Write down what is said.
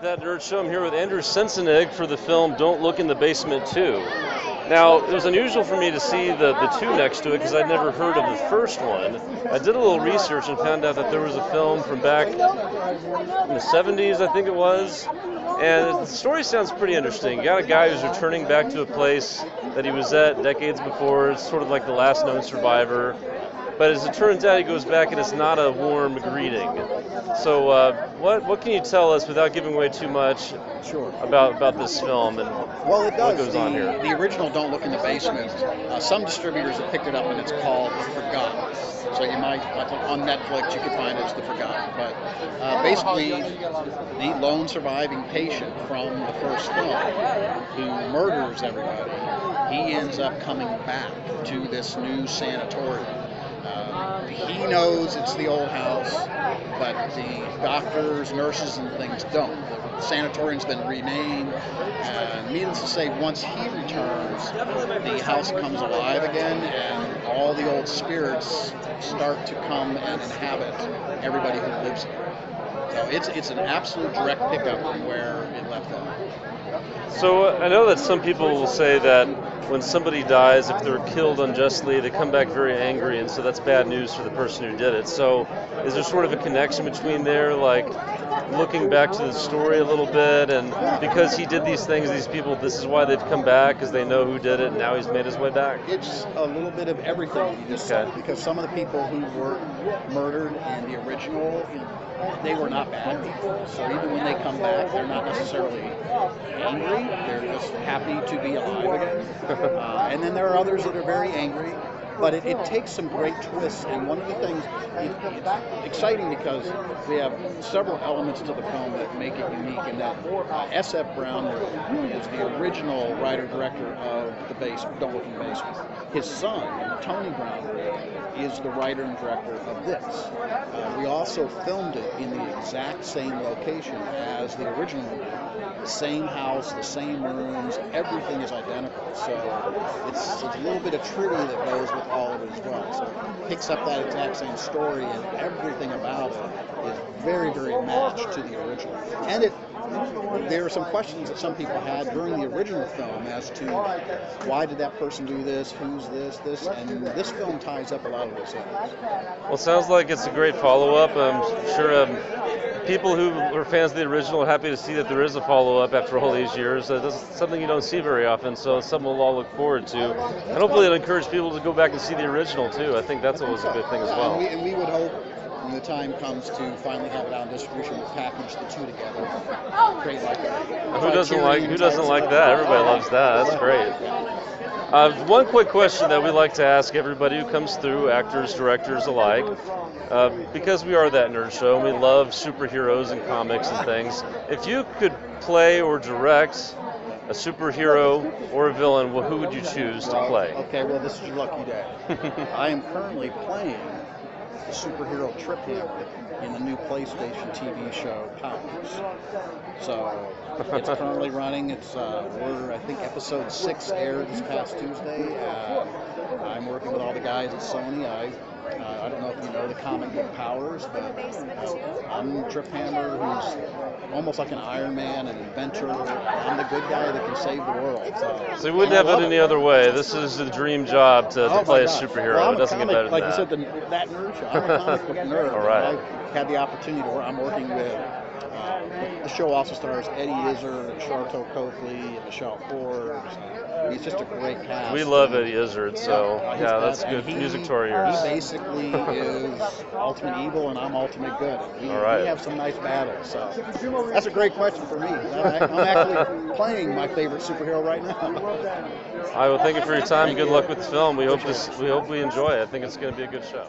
That Nerd Show. I'm here with Andrew Sensenig for the film Don't Look in the Basement 2. Now, it was unusual for me to see the two next to it because I'd never heard of the first one. I did a little research and found out that there was a film from back in the 70s, I think it was. And the story sounds pretty interesting. You got a guy who's returning back to a place that he was at decades before. It's sort of like the last known survivor. But as it turns out, he goes back and it's not a warm greeting. So what can you tell us without giving away too much about this film and Well, it does. what goes on here? The original Don't Look in the Basement, some distributors have picked it up and it's called The Forgotten. So you might, like on Netflix, you can find it as The Forgotten. But basically, the lone surviving patient from the first film who murders everybody, he ends up coming back to this new sanatorium. He knows it's the old house, but the doctors, nurses, and things don't. The sanatorium's been renamed, and needless to say, once he returns, the house comes alive again, and all the old spirits start to come and inhabit everybody who lives here. So it's an absolute direct pickup from where it left off. So I know that some people will say that when somebody dies, if they're killed unjustly, they come back very angry, and so that's bad news for the person who did it. So is there sort of a connection between there, like looking back to the story a little bit, and because he did these things, these people, this is why they've come back, because they know who did it, and now he's made his way back? It's a little bit of everything you just said, because some of the people who were murdered in the original, they were not bad people. So even when they come back, they're not necessarily angry. They're just happy to be alive again. And then there are others that are very angry. But it takes some great twists, and one of the things, it's exciting because we have several elements to the film that make it unique, and that S.F. Brown is the original writer-director of Don't Look in the Basement. His son, Tony Brown, is the writer and director of this. We also filmed it in the exact same location as the original movie. The same house, the same rooms, everything is identical. So it's a little bit of trivia that goes with all of it as well. So it picks up that exact same story, and everything about it is very, very matched to the original. And there are some questions that some people had during the original film as to why did that person do this, who's this, and this film ties up a lot of those things. Well, it sounds like it's a great follow-up. I'm sure people who are fans of the original are happy to see that there is a follow-up after all these years. That's something you don't see very often, so it's something we'll all look forward to. And hopefully it'll encourage people to go back and see the original, too. I think that's always a good thing as well. And we would hope, when the time comes to finally have it out in distribution, we'll package the two together. Great like that. Who doesn't like that? Everybody loves that. That's great. One quick question that we like to ask everybody who comes through, actors, directors alike, because we are that nerd show and we love superheroes and comics and things. If you could play or direct a superhero or a villain, well, who would you choose to play? Okay, well, this is your lucky day. I am currently playing the superhero Trip Hammer in the new PlayStation TV show Powers. So it's currently running. It's I think episode 6 aired this past Tuesday. I'm working with all the guys at Sony. I don't know if you know the comic book Powers, but I'm Trip Hammer, who's almost like an Iron Man, an inventor. I'm the good guy that can save the world. So you wouldn't have it any other way. This is the dream job to play a superhero. Well, it doesn't get better than like that. Like you said, that nerd show. I'm a comic book nerd. All right. I've had the opportunity to work. I'm working with, the show also stars Eddie Izzard, Sharlto Copley, and Michelle Forbes. He's just a great cast. We love Eddie Izzard, so yeah, that's good music to our ears. He basically is ultimate evil, and I'm ultimate good. We have some nice battles. So that's a great question for me. I'm actually playing my favorite superhero right now. I will thank you for your time. Good luck with the film. We hope we enjoy it. I think it's going to be a good show.